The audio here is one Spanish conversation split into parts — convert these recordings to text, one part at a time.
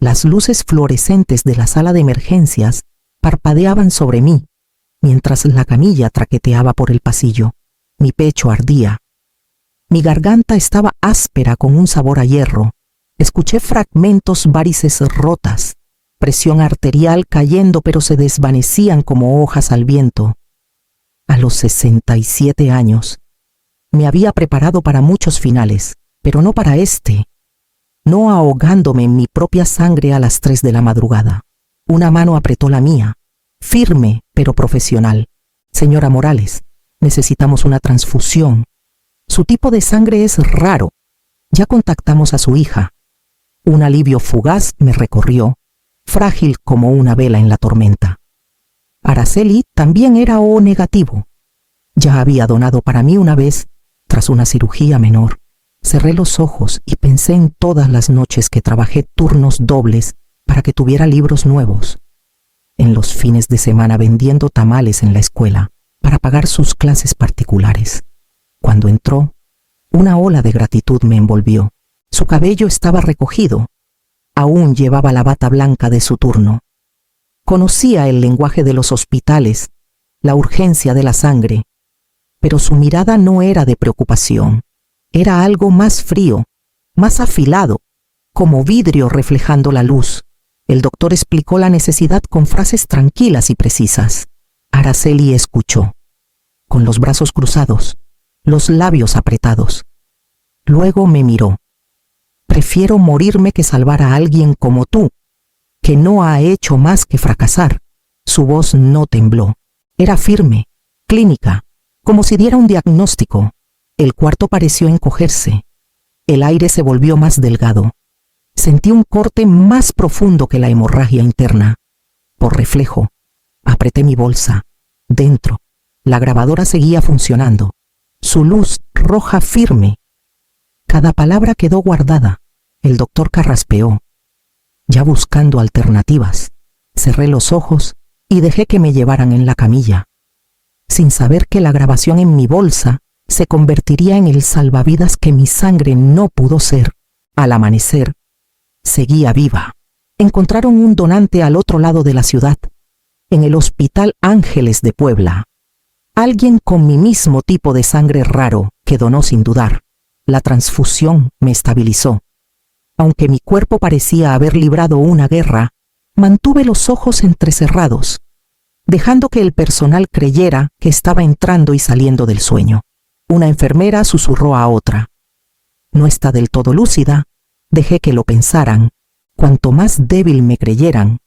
Las luces fluorescentes de la sala de emergencias parpadeaban sobre mí, mientras la camilla traqueteaba por el pasillo. Mi pecho ardía. Mi garganta estaba áspera con un sabor a hierro. Escuché fragmentos, varices rotas, presión arterial cayendo, pero se desvanecían como hojas al viento. A los 67 años, me había preparado para muchos finales, pero no para este. No ahogándome en mi propia sangre a las 3 de la madrugada. Una mano apretó la mía, firme pero profesional. Señora Morales, necesitamos una transfusión. Su tipo de sangre es raro. Ya contactamos a su hija. Un alivio fugaz me recorrió, frágil como una vela en la tormenta. Araceli también era O negativo. Ya había donado para mí una vez, tras una cirugía menor. Cerré los ojos y pensé en todas las noches que trabajé turnos dobles para que tuviera libros nuevos. En los fines de semana vendiendo tamales en la escuela para pagar sus clases particulares. Cuando entró, una ola de gratitud me envolvió. Su cabello estaba recogido. Aún llevaba la bata blanca de su turno. Conocía el lenguaje de los hospitales, la urgencia de la sangre, pero su mirada no era de preocupación. Era algo más frío, más afilado, como vidrio reflejando la luz. El doctor explicó la necesidad con frases tranquilas y precisas. Araceli escuchó, con los brazos cruzados, los labios apretados. Luego me miró. Prefiero morirme que salvar a alguien como tú, que no ha hecho más que fracasar. Su voz no tembló. Era firme, clínica, como si diera un diagnóstico. El cuarto pareció encogerse. El aire se volvió más delgado. Sentí un corte más profundo que la hemorragia interna. Por reflejo, apreté mi bolsa. Dentro, la grabadora seguía funcionando. Su luz roja firme. Cada palabra quedó guardada. El doctor carraspeó. Ya buscando alternativas, cerré los ojos y dejé que me llevaran en la camilla, sin saber que la grabación en mi bolsa se convertiría en el salvavidas que mi sangre no pudo ser. Al amanecer, seguía viva. Encontraron un donante al otro lado de la ciudad, en el Hospital Ángeles de Puebla. Alguien con mi mismo tipo de sangre raro que donó sin dudar. La transfusión me estabilizó. Aunque mi cuerpo parecía haber librado una guerra, mantuve los ojos entrecerrados, dejando que el personal creyera que estaba entrando y saliendo del sueño. Una enfermera susurró a otra. No está del todo lúcida. Dejé que lo pensaran. Cuanto más débil me creyeran,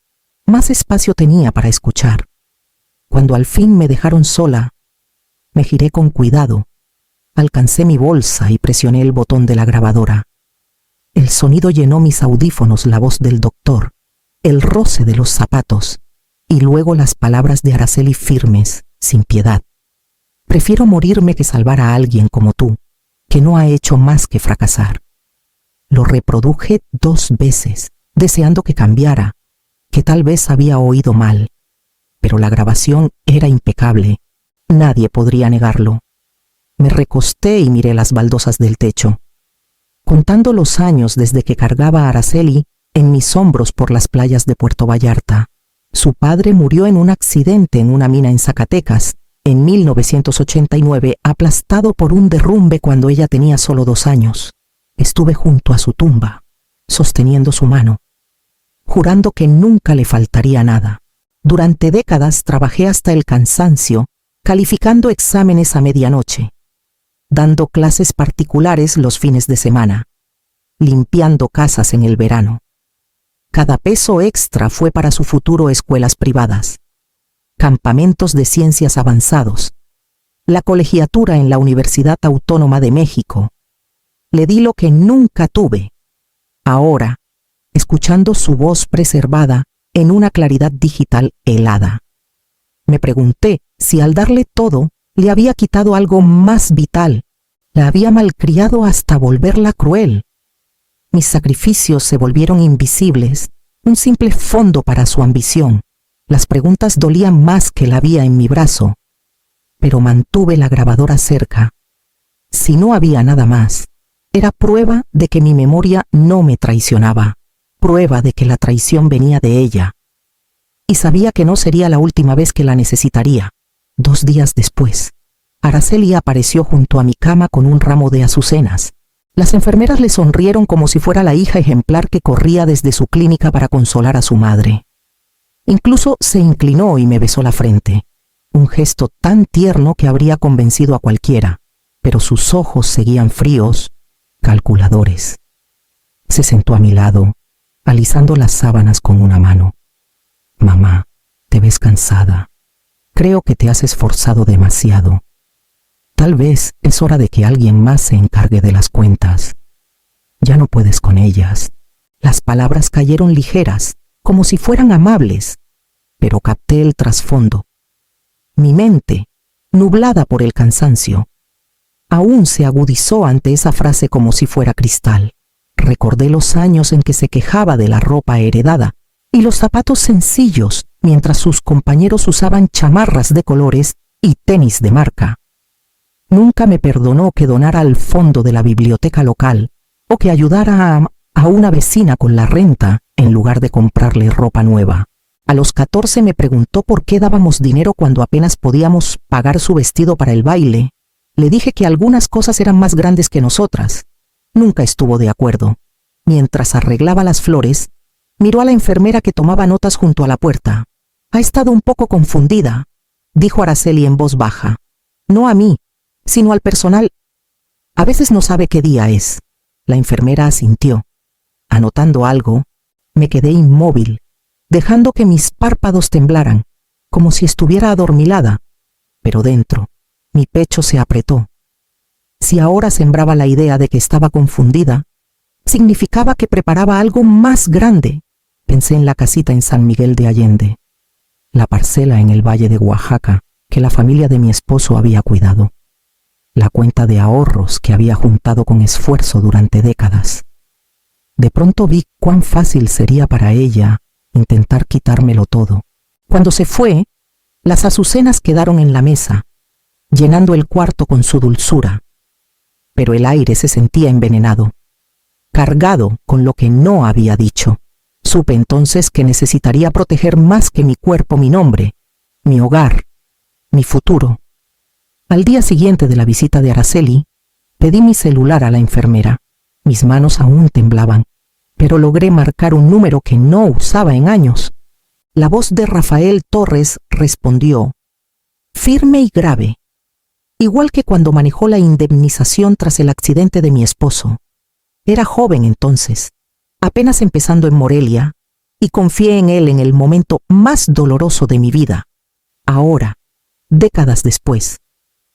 más espacio tenía para escuchar. Cuando al fin me dejaron sola, me giré con cuidado. Alcancé mi bolsa y presioné el botón de la grabadora. El sonido llenó mis audífonos, la voz del doctor, el roce de los zapatos y luego las palabras de Araceli firmes, sin piedad. Prefiero morirme que salvar a alguien como tú, que no ha hecho más que fracasar. Lo reproduje 2 veces, deseando que cambiara, que tal vez había oído mal, pero la grabación era impecable. Nadie podría negarlo. Me recosté y miré las baldosas del techo. Contando los años desde que cargaba a Araceli en mis hombros por las playas de Puerto Vallarta. Su padre murió en un accidente en una mina en Zacatecas, en 1989, aplastado por un derrumbe cuando ella tenía solo 2 años. Estuve junto a su tumba, sosteniendo su mano, jurando que nunca le faltaría nada. Durante décadas trabajé hasta el cansancio, calificando exámenes a medianoche, dando clases particulares los fines de semana, limpiando casas en el verano. Cada peso extra fue para su futuro escuelas privadas, campamentos de ciencias avanzados, la colegiatura en la Universidad Autónoma de México. Le di lo que nunca tuve. Ahora, escuchando su voz preservada en una claridad digital helada, me pregunté si al darle todo le había quitado algo más vital. La había malcriado hasta volverla cruel. Mis sacrificios se volvieron invisibles, un simple fondo para su ambición. Las preguntas dolían más que la vía en mi brazo, pero mantuve la grabadora cerca. Si no había nada más, era prueba de que mi memoria no me traicionaba. prueba de que la traición venía de ella. Y sabía que no sería la última vez que la necesitaría. 2 días después, Araceli apareció junto a mi cama con un ramo de azucenas. Las enfermeras le sonrieron como si fuera la hija ejemplar que corría desde su clínica para consolar a su madre. Incluso se inclinó y me besó la frente, un gesto tan tierno que habría convencido a cualquiera, pero sus ojos seguían fríos, calculadores. Se sentó a mi lado, alisando las sábanas con una mano. Mamá, te ves cansada. Creo que te has esforzado demasiado. Tal vez es hora de que alguien más se encargue de las cuentas. Ya no puedes con ellas. Las palabras cayeron ligeras, como si fueran amables, pero capté el trasfondo. Mi mente, nublada por el cansancio, aún se agudizó ante esa frase como si fuera cristal. Recordé los años en que se quejaba de la ropa heredada y los zapatos sencillos, mientras sus compañeros usaban chamarras de colores y tenis de marca. Nunca me perdonó que donara al fondo de la biblioteca local o que ayudara a una vecina con la renta en lugar de comprarle ropa nueva. A los 14 me preguntó por qué dábamos dinero cuando apenas podíamos pagar su vestido para el baile. Le dije que algunas cosas eran más grandes que nosotras. Nunca estuvo de acuerdo. Mientras arreglaba las flores, miró a la enfermera que tomaba notas junto a la puerta. Ha estado un poco confundida, dijo Araceli en voz baja. No a mí, sino al personal. A veces no sabe qué día es. La enfermera asintió. Anotando algo, me quedé inmóvil, dejando que mis párpados temblaran, como si estuviera adormilada. Pero dentro, mi pecho se apretó. Si ahora sembraba la idea de que estaba confundida, significaba que preparaba algo más grande. Pensé en la casita en San Miguel de Allende, la parcela en el valle de Oaxaca que la familia de mi esposo había cuidado, la cuenta de ahorros que había juntado con esfuerzo durante décadas. De pronto vi cuán fácil sería para ella intentar quitármelo todo. Cuando se fue, las azucenas quedaron en la mesa, llenando el cuarto con su dulzura, pero el aire se sentía envenenado, cargado con lo que no había dicho. Supe entonces que necesitaría proteger más que mi cuerpo, mi nombre, mi hogar, mi futuro. Al día siguiente de la visita de Araceli, pedí mi celular a la enfermera. Mis manos aún temblaban, pero logré marcar un número que no usaba en años. La voz de Rafael Torres respondió, firme y grave, igual que cuando manejó la indemnización tras el accidente de mi esposo. Era joven entonces, apenas empezando en Morelia, y confié en él en el momento más doloroso de mi vida. Ahora, décadas después,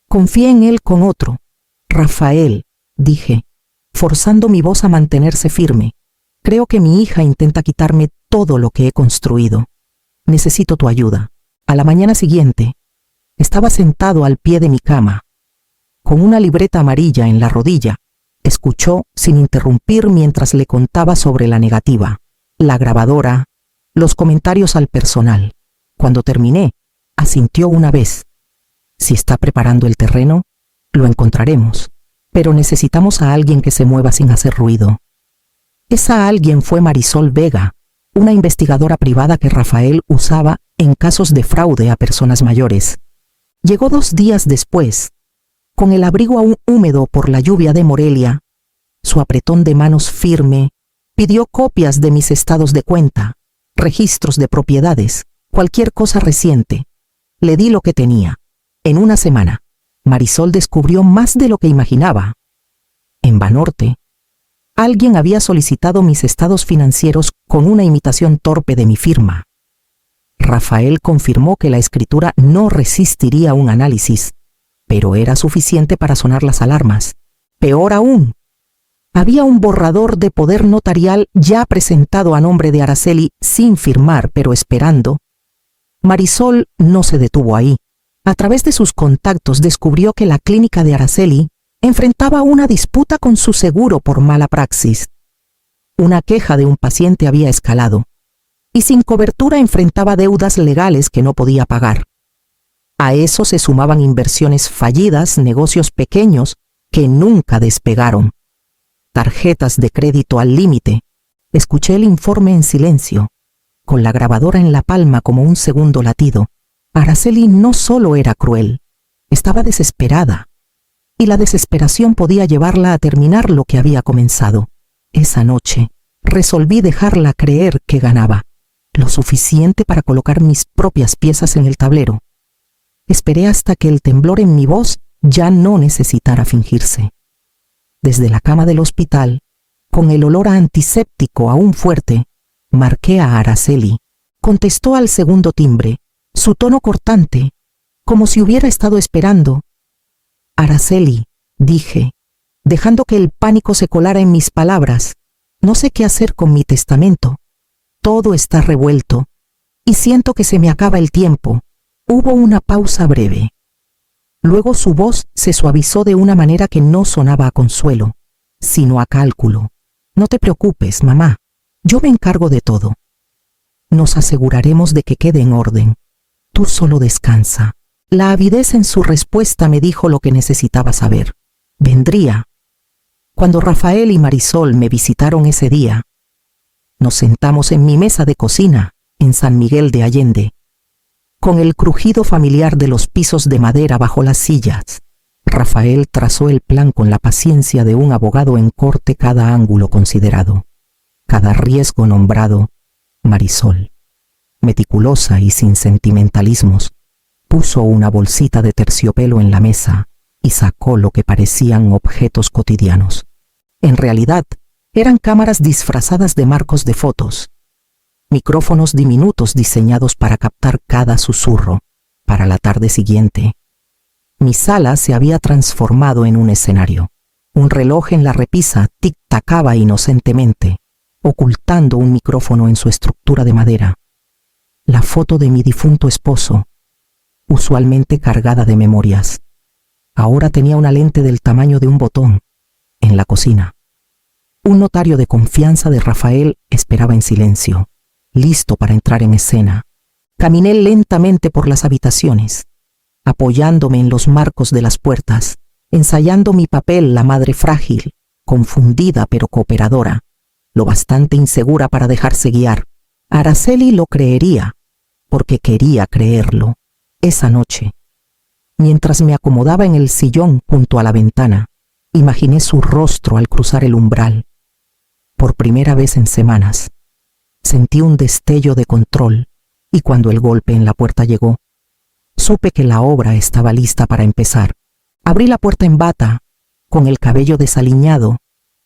confié en él con otro. Rafael, dije, forzando mi voz a mantenerse firme. Creo que mi hija intenta quitarme todo lo que he construido. Necesito tu ayuda. A la mañana siguiente, estaba sentado al pie de mi cama, con una libreta amarilla en la rodilla. Escuchó sin interrumpir mientras le contaba sobre la negativa, la grabadora, los comentarios al personal. Cuando terminé, asintió una vez. Si está preparando el terreno, lo encontraremos, pero necesitamos a alguien que se mueva sin hacer ruido. Esa alguien fue Marisol Vega, una investigadora privada que Rafael usaba en casos de fraude a personas mayores. Llegó 2 días después, con el abrigo aún húmedo por la lluvia de Morelia. Su apretón de manos firme pidió copias de mis estados de cuenta, registros de propiedades, cualquier cosa reciente. Le di lo que tenía. En una semana, Marisol descubrió más de lo que imaginaba. En Banorte, alguien había solicitado mis estados financieros con una imitación torpe de mi firma. Rafael confirmó que la escritura no resistiría un análisis, pero era suficiente para sonar las alarmas. Peor aún, había un borrador de poder notarial ya presentado a nombre de Araceli sin firmar, pero esperando. Marisol no se detuvo ahí. A través de sus contactos descubrió que la clínica de Araceli enfrentaba una disputa con su seguro por mala praxis. Una queja de un paciente había escalado, y sin cobertura enfrentaba deudas legales que no podía pagar. A eso se sumaban inversiones fallidas, negocios pequeños que nunca despegaron, tarjetas de crédito al límite, Escuché el informe en silencio, con la grabadora en la palma como un segundo latido. Araceli no solo era cruel, estaba desesperada, y la desesperación podía llevarla a terminar lo que había comenzado. Esa noche, resolví dejarla creer que ganaba, lo suficiente para colocar mis propias piezas en el tablero. Esperé hasta que el temblor en mi voz ya no necesitara fingirse. Desde la cama del hospital, con el olor a antiséptico aún fuerte, marqué a Araceli. Contestó al segundo timbre, su tono cortante, como si hubiera estado esperando. Araceli, dije, dejando que el pánico se colara en mis palabras, no sé qué hacer con mi testamento. Todo está revuelto, y siento que se me acaba el tiempo. Hubo una pausa breve. Luego su voz se suavizó de una manera que no sonaba a consuelo, sino a cálculo. No te preocupes, mamá. Yo me encargo de todo. Nos aseguraremos de que quede en orden. Tú solo descansa. La avidez en su respuesta me dijo lo que necesitaba saber. Vendría. Cuando Rafael y Marisol me visitaron ese día, nos sentamos en mi mesa de cocina en San Miguel de Allende, con el crujido familiar de los pisos de madera bajo las sillas. Rafael trazó el plan con la paciencia de un abogado en corte, cada ángulo considerado, cada riesgo nombrado. Marisol, meticulosa y sin sentimentalismos, puso una bolsita de terciopelo en la mesa y sacó lo que parecían objetos cotidianos. En realidad, eran cámaras disfrazadas de marcos de fotos, micrófonos diminutos diseñados para captar cada susurro. Para la tarde siguiente, mi sala se había transformado en un escenario. Un reloj en la repisa tic-tacaba inocentemente, ocultando un micrófono en su estructura de madera. La foto de mi difunto esposo, usualmente cargada de memorias, ahora tenía una lente del tamaño de un botón, en la cocina. Un notario de confianza de Rafael esperaba en silencio, listo para entrar en escena. Caminé lentamente por las habitaciones, apoyándome en los marcos de las puertas, ensayando mi papel, la madre frágil, confundida pero cooperadora, lo bastante insegura para dejarse guiar. Araceli lo creería, porque quería creerlo. Esa noche, mientras me acomodaba en el sillón junto a la ventana, imaginé su rostro al cruzar el umbral. Por primera vez en semanas, sentí un destello de control, y cuando el golpe en la puerta llegó, supe que la obra estaba lista para empezar. Abrí la puerta en bata, con el cabello desaliñado,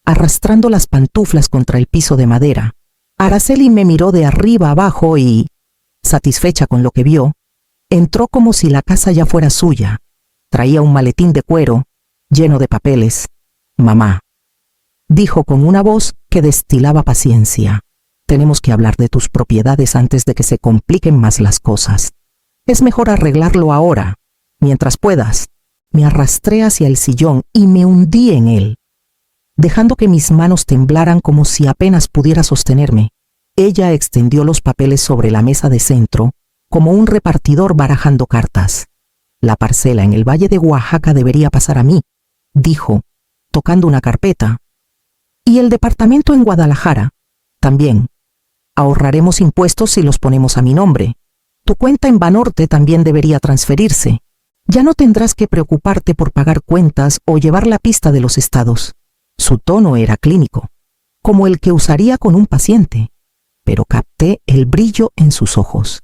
arrastrando las pantuflas contra el piso de madera. Araceli me miró de arriba abajo y, satisfecha con lo que vio, entró como si la casa ya fuera suya. Traía un maletín de cuero, lleno de papeles. Mamá, dijo con una voz que destilaba paciencia, tenemos que hablar de tus propiedades antes de que se compliquen más las cosas. Es mejor arreglarlo ahora, mientras puedas. Me arrastré hacia el sillón y me hundí en él, dejando que mis manos temblaran como si apenas pudiera sostenerme. Ella extendió los papeles sobre la mesa de centro, como un repartidor barajando cartas. La parcela en el Valle de Oaxaca debería pasar a mí, dijo, tocando una carpeta. Y el departamento en Guadalajara, también. Ahorraremos impuestos si los ponemos a mi nombre. Tu cuenta en Banorte también debería transferirse. Ya no tendrás que preocuparte por pagar cuentas o llevar la pista de los estados. Su tono era clínico, como el que usaría con un paciente, pero capté el brillo en sus ojos.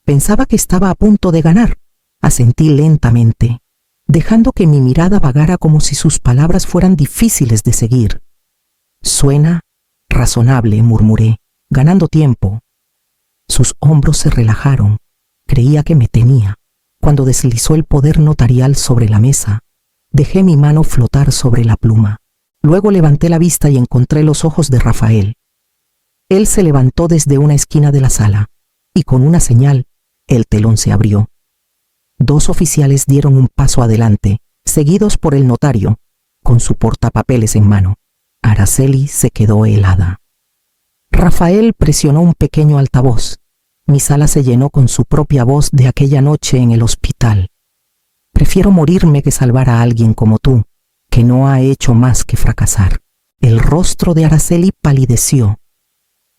Pensaba que estaba a punto de ganar. Asentí lentamente, dejando que mi mirada vagara como si sus palabras fueran difíciles de seguir. Suena razonable, murmuré, ganando tiempo. Sus hombros se relajaron. Creía que me tenía. Cuando deslizó el poder notarial sobre la mesa, dejé mi mano flotar sobre la pluma. Luego levanté la vista y encontré los ojos de Rafael. Él se levantó desde una esquina de la sala, y con una señal, el telón se abrió. Dos oficiales dieron un paso adelante, seguidos por el notario, con su portapapeles en mano. Araceli se quedó helada. Rafael presionó un pequeño altavoz. Mi sala se llenó con su propia voz de aquella noche en el hospital. Prefiero morirme que salvar a alguien como tú, que no ha hecho más que fracasar. El rostro de Araceli palideció,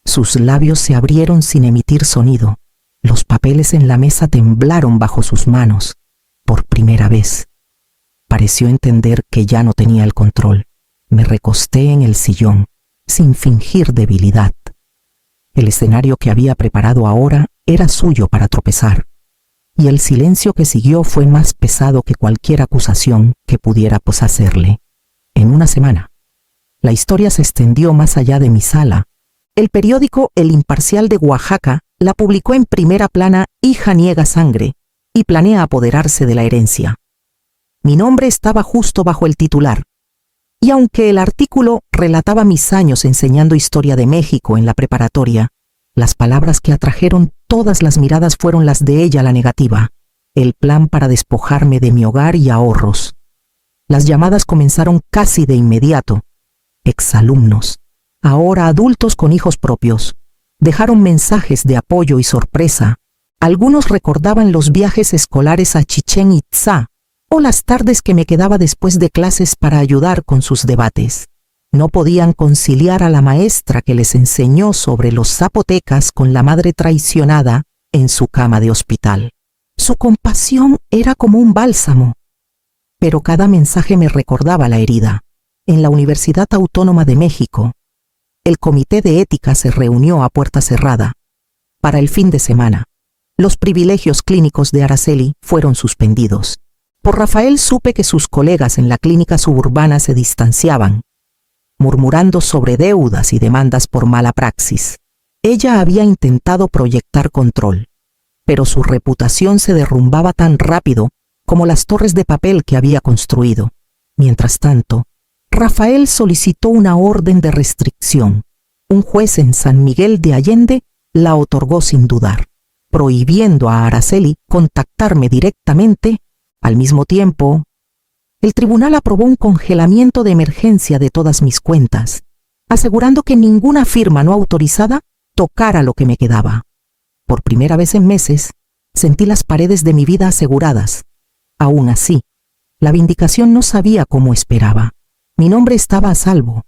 Sus labios se abrieron sin emitir sonido. Los papeles en la mesa temblaron bajo sus manos. Por primera vez. Pareció entender que ya no tenía el control. Me recosté en el sillón, sin fingir debilidad. El escenario que había preparado ahora era suyo para tropezar, y el silencio que siguió fue más pesado que cualquier acusación que pudiera hacerle. En una semana, la historia se extendió más allá de mi sala. El periódico El Imparcial de Oaxaca la publicó en primera plana: hija niega sangre y planea apoderarse de la herencia. Mi nombre estaba justo bajo el titular, y aunque el artículo relataba mis años enseñando historia de México en la preparatoria, las palabras que atrajeron todas las miradas fueron las de ella: la negativa, el plan para despojarme de mi hogar y ahorros. Las llamadas comenzaron casi de inmediato. Exalumnos, ahora adultos con hijos propios, dejaron mensajes de apoyo y sorpresa. Algunos recordaban los viajes escolares a Chichén Itzá o las tardes que me quedaba después de clases para ayudar con sus debates. No podían conciliar a la maestra que les enseñó sobre los zapotecas con la madre traicionada en su cama de hospital. Su compasión era como un bálsamo, pero cada mensaje me recordaba la herida. En la Universidad Autónoma de México, el Comité de Ética se reunió a puerta cerrada. Para el fin de semana, los privilegios clínicos de Araceli fueron suspendidos. Por Rafael supe que sus colegas en la clínica suburbana se distanciaban, murmurando sobre deudas y demandas por mala praxis. Ella había intentado proyectar control, pero su reputación se derrumbaba tan rápido como las torres de papel que había construido. Mientras tanto, Rafael solicitó una orden de restricción. Un juez en San Miguel de Allende la otorgó sin dudar, prohibiendo a Araceli contactarme directamente. Al mismo tiempo, el tribunal aprobó un congelamiento de emergencia de todas mis cuentas, asegurando que ninguna firma no autorizada tocara lo que me quedaba. Por primera vez en meses, sentí las paredes de mi vida aseguradas. Aún así, la vindicación no sabía cómo esperaba. Mi nombre estaba a salvo,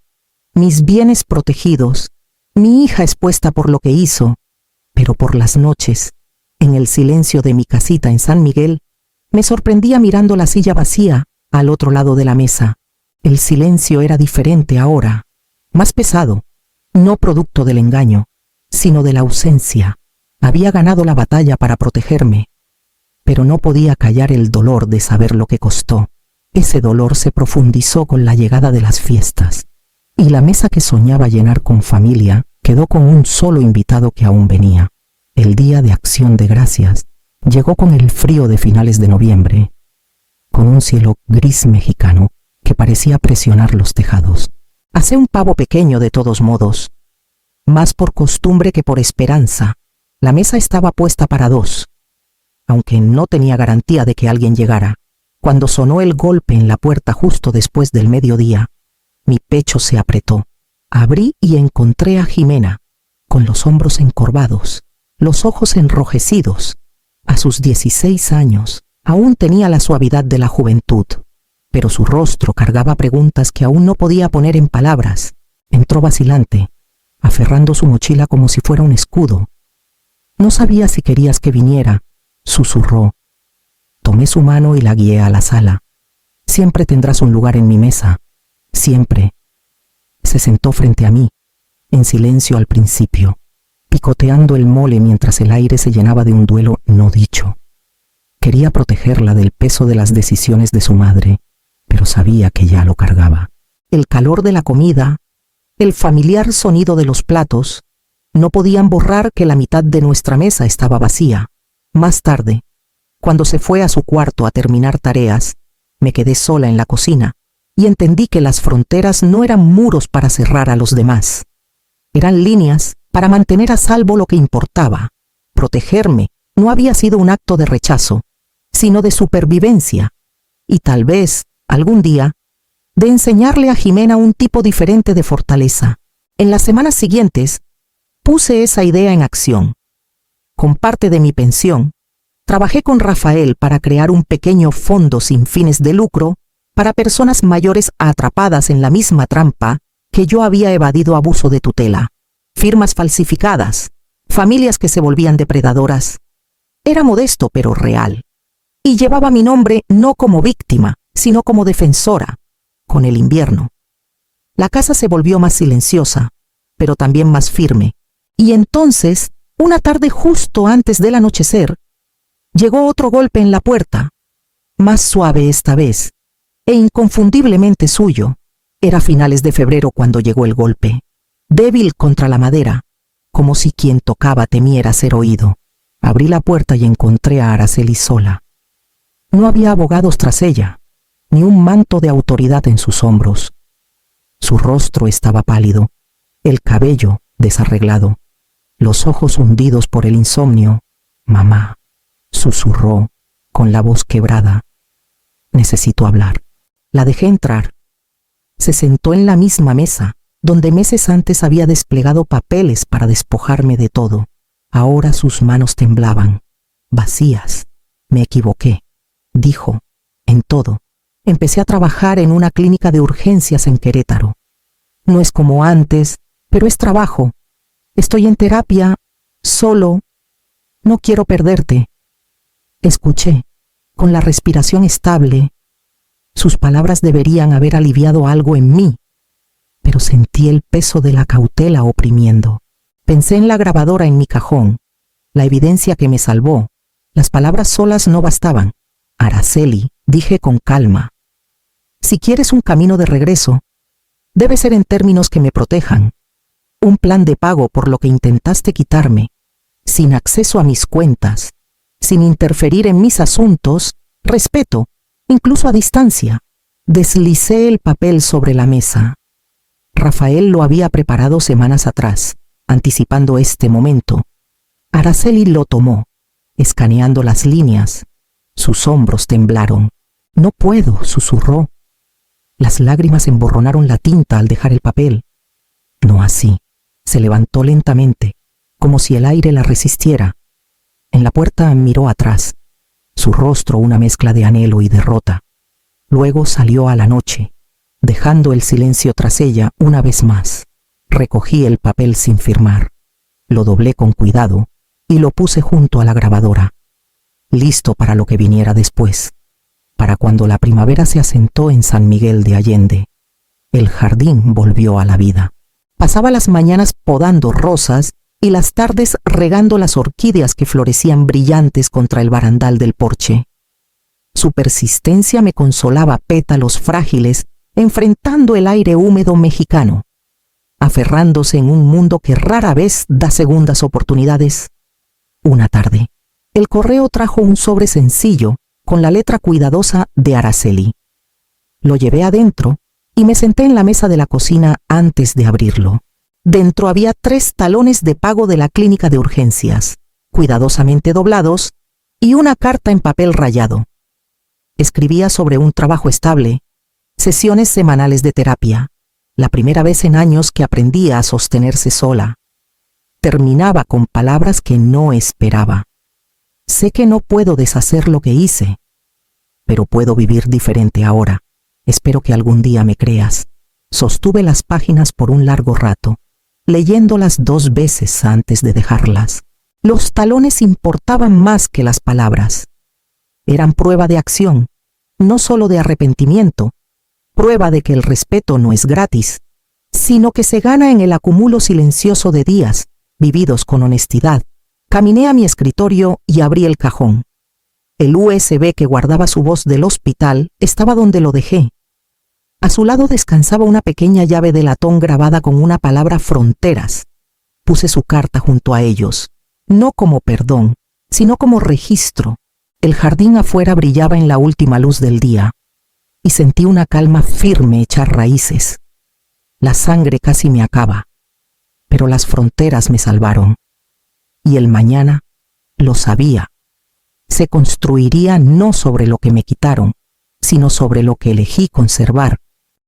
mis bienes protegidos, mi hija expuesta por lo que hizo, pero por las noches, en el silencio de mi casita en San Miguel, me sorprendía mirando la silla vacía al otro lado de la mesa. El silencio era diferente ahora, más pesado, no producto del engaño, sino de la ausencia. Había ganado la batalla para protegerme, pero no podía callar el dolor de saber lo que costó. Ese dolor se profundizó con la llegada de las fiestas, y la mesa que soñaba llenar con familia quedó con un solo invitado que aún venía. El día de Acción de Gracias llegó con el frío de finales de noviembre, con un cielo gris mexicano que parecía presionar los tejados. Asé un pavo pequeño de todos modos, más por costumbre que por esperanza. La mesa estaba puesta para dos, aunque no tenía garantía de que alguien llegara. Cuando sonó el golpe en la puerta justo después del mediodía, mi pecho se apretó. Abrí y encontré a Jimena, con los hombros encorvados, los ojos enrojecidos. A sus 16 años, aún tenía la suavidad de la juventud, pero su rostro cargaba preguntas que aún no podía poner en palabras. Entró vacilante, aferrando su mochila como si fuera un escudo. No sabía si querías que viniera, susurró. Tomé su mano y la guié a la sala. Siempre tendrás un lugar en mi mesa, siempre. Se sentó frente a mí, en silencio al principio, picoteando el mole mientras el aire se llenaba de un duelo no dicho. Quería protegerla del peso de las decisiones de su madre, pero sabía que ya lo cargaba. El calor de la comida, el familiar sonido de los platos, no podían borrar que la mitad de nuestra mesa estaba vacía. Más tarde, cuando se fue a su cuarto a terminar tareas, me quedé sola en la cocina y entendí que las fronteras no eran muros para cerrar a los demás. Eran líneas para mantener a salvo lo que importaba. Protegerme no había sido un acto de rechazo, sino de supervivencia, y tal vez, algún día, de enseñarle a Jimena un tipo diferente de fortaleza. En las semanas siguientes, puse esa idea en acción. Con parte de mi pensión, trabajé con Rafael para crear un pequeño fondo sin fines de lucro para personas mayores atrapadas en la misma trampa que yo había evadido abuso de tutela. firmas falsificadas, familias que se volvían depredadoras. Era modesto pero real, y llevaba mi nombre no como víctima, sino como defensora, con el invierno. La casa se volvió más silenciosa, pero también más firme, y entonces, una tarde justo antes del anochecer, llegó otro golpe en la puerta, más suave esta vez, e inconfundiblemente suyo. Era finales de febrero cuando llegó el golpe, débil contra la madera, como si quien tocaba temiera ser oído. Abrí la puerta y encontré a Araceli sola. No había abogados tras ella, ni un manto de autoridad en sus hombros. Su rostro estaba pálido, el cabello desarreglado, los ojos hundidos por el insomnio. «Mamá», susurró con la voz quebrada. «Necesito hablar». La dejé entrar. Se sentó en la misma mesa, donde meses antes había desplegado papeles para despojarme de todo. Ahora sus manos temblaban, vacías. «Me equivoqué», dijo, «en todo. Empecé a trabajar en una clínica de urgencias en Querétaro. No es como antes, pero es trabajo. Estoy en terapia, solo. No quiero perderte». Escuché, con la respiración estable. Sus palabras deberían haber aliviado algo en mí, pero sentí el peso de la cautela oprimiendo. Pensé en la grabadora en mi cajón, la evidencia que me salvó. Las palabras solas no bastaban. «Araceli», dije con calma, «si quieres un camino de regreso, debe ser en términos que me protejan. Un plan de pago por lo que intentaste quitarme, sin acceso a mis cuentas, sin interferir en mis asuntos, respeto, incluso a distancia». Deslicé el papel sobre la mesa. Rafael lo había preparado semanas atrás, anticipando este momento. Araceli lo tomó, escaneando las líneas. Sus hombros temblaron. «No puedo», susurró. Las lágrimas emborronaron la tinta al dejar el papel. No así. Se levantó lentamente, como si el aire la resistiera. En la puerta miró atrás, su rostro una mezcla de anhelo y derrota. Luego salió a la noche, dejando el silencio tras ella una vez más. Recogí el papel sin firmar, lo doblé con cuidado y lo puse junto a la grabadora, listo para lo que viniera después, para cuando la primavera se asentó en San Miguel de Allende. El jardín volvió a la vida. Pasaba las mañanas podando rosas y las tardes regando las orquídeas que florecían brillantes contra el barandal del porche. Su persistencia me consolaba pétalos frágiles enfrentando el aire húmedo mexicano, aferrándose en un mundo que rara vez da segundas oportunidades. Una tarde, el correo trajo un sobre sencillo con la letra cuidadosa de Araceli. Lo llevé adentro y me senté en la mesa de la cocina antes de abrirlo. Dentro había 3 talones de pago de la clínica de urgencias, cuidadosamente doblados, y una carta en papel rayado. Escribía sobre un trabajo estable, sesiones semanales de terapia, la primera vez en años que aprendía a sostenerse sola. Terminaba con palabras que no esperaba. «Sé que no puedo deshacer lo que hice, pero puedo vivir diferente ahora. Espero que algún día me creas». Sostuve las páginas por un largo rato, leyéndolas 2 veces antes de dejarlas. Los talones importaban más que las palabras. Eran prueba de acción, no solo de arrepentimiento, prueba de que el respeto no es gratis, sino que se gana en el acumulo silencioso de días, vividos con honestidad. Caminé a mi escritorio y abrí el cajón. El USB que guardaba su voz del hospital estaba donde lo dejé. A su lado descansaba una pequeña llave de latón grabada con una palabra «fronteras». Puse su carta junto a ellos, no como perdón, sino como registro. El jardín afuera brillaba en la última luz del día, y sentí una calma firme echar raíces. La sangre casi me acaba, pero las fronteras me salvaron. Y el mañana, lo sabía, se construiría no sobre lo que me quitaron, sino sobre lo que elegí conservar.